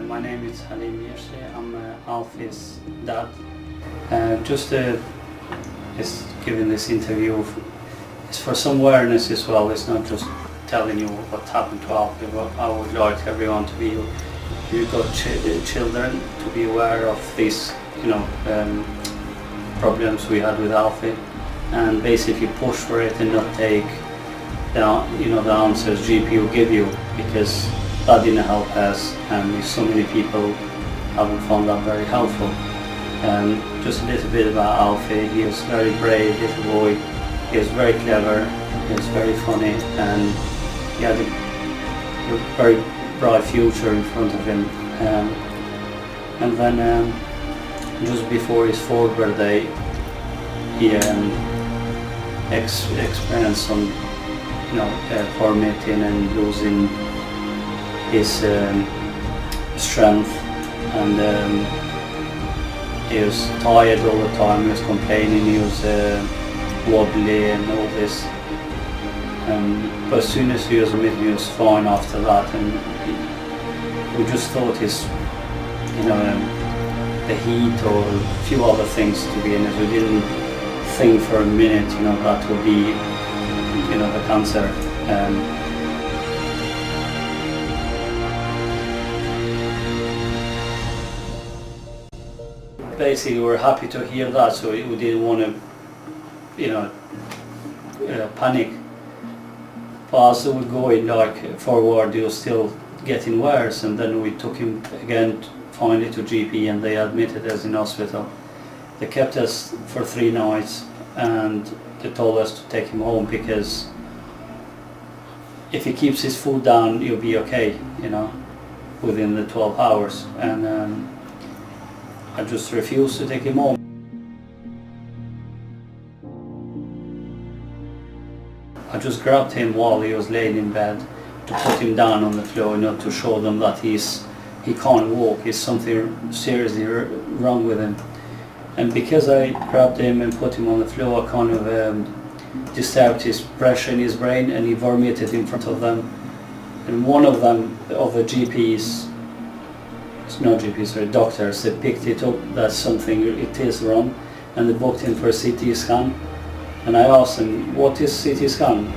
My name is Mjechtri. I'm Alfi's dad. Just giving this interview is for some awareness as well. It's not just telling you what happened to Alfi, but I would like everyone to be, you've got children, to be aware of these, problems we had with Alfi, and basically push for it and not take the answers GP will give you, because that didn't help us, and so many people haven't found that very helpful. Just a little bit about Alfi. He was a very brave little boy. He was very clever. He was very funny, and he had a very bright future in front of him. And then just before his 4th birthday, he experienced some, vomiting and losing his strength, and he was tired all the time. He was complaining. He was wobbly and all this. But as soon as he was admitted, he was fine after that, and we just thought his, the heat or a few other things, to be honest. We didn't think for a minute, that would be, the cancer. Basically, we're happy to hear that, so we didn't want to, panic. But as we were going forward, he was still getting worse, and then we took him again finally to GP, and they admitted us in hospital. They kept us for 3 nights, and they told us to take him home, because if he keeps his food down, he'll be okay, within the 12 hours. And I just refused to take him home. I just grabbed him while he was laying in bed to put him down on the floor, to show them that he can't walk. There's something seriously wrong with him. And because I grabbed him and put him on the floor, I kind of disturbed his pressure in his brain, and he vomited in front of them. And one of them, of the GPs, doctors, they picked it up that it is wrong, and they booked him for a CT scan. And I asked him, what is CT scan?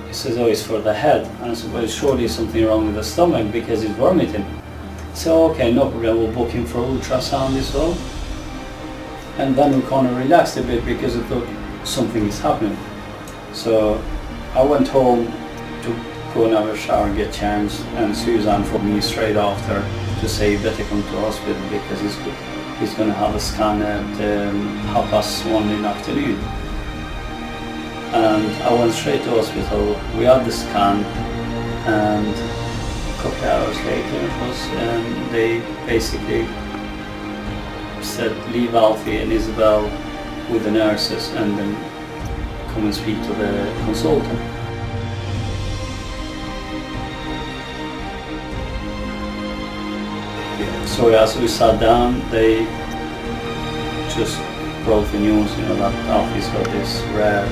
He says, oh, it's for the head. And I said, well, surely something wrong with the stomach, because he's vomiting. So, okay, no problem, we'll book him for ultrasound as well. And then we kind of relaxed a bit, because I thought something is happening. So I went home to go and have a shower and get changed, and Susan phoned me straight after to say, you better come to hospital, because he's going to have a scan at 1:30 in the afternoon. And I went straight to hospital. We had the scan, and a couple of hours later they basically said, leave Alfi and Isabel with the nurses, and then come and speak to the consultant. So as we sat down, they just broke the news, that Alfi's got this rare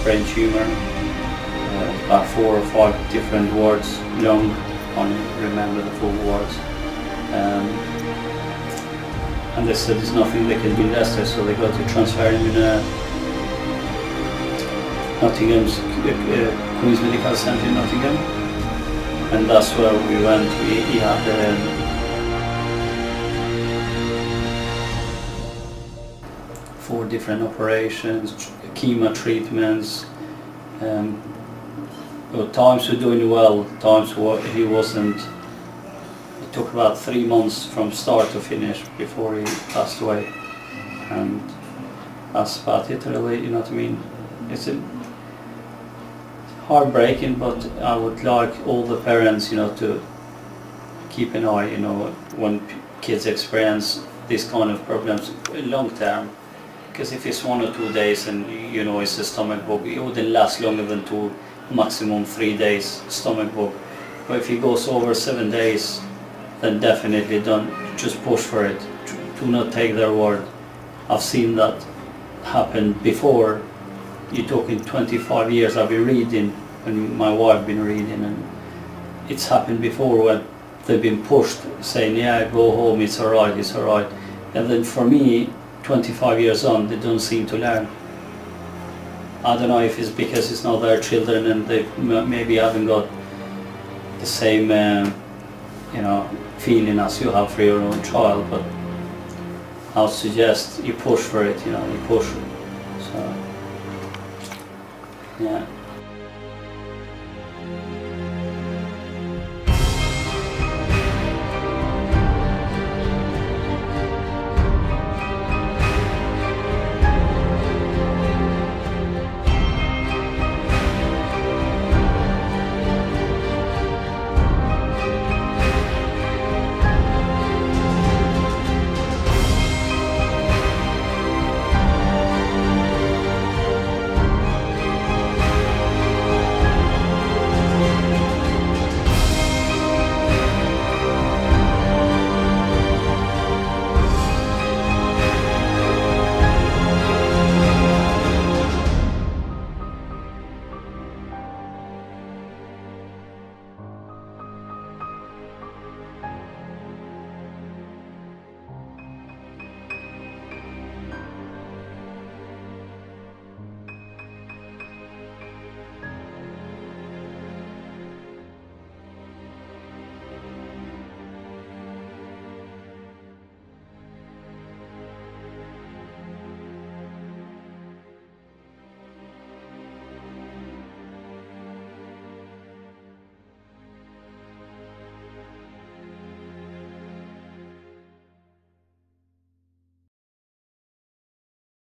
brain tumor, about 4 or 5 different wards long. I can't remember the full wards. And they said there's nothing they can do in Leicester, so they got to transfer him in Nottingham's Queen's Medical Centre in Nottingham, and that's where we went. He had 4 different operations, chemo treatments. Times were doing well, times he wasn't. It took about 3 months from start to finish before he passed away, and that's about it, really. You know what I mean? It's heartbreaking, but I would like all the parents, to keep an eye, when kids experience this kind of problems long term. Because if it's 1 or 2 days and it's a stomach bug, it wouldn't last longer than 2, maximum 3 days stomach bug. But if it goes over 7 days, then definitely don't just push for it. Do not take their word. I've seen that happen before. You're talking 25 years I've been reading, and my wife been reading, and it's happened before when they've been pushed, saying, yeah, go home, it's alright, it's alright. And then for me, 25 years on, they don't seem to learn. I don't know if it's because it's not their children and they maybe haven't got the same feeling as you have for your own child, but I would suggest you push for it, you push. So, yeah.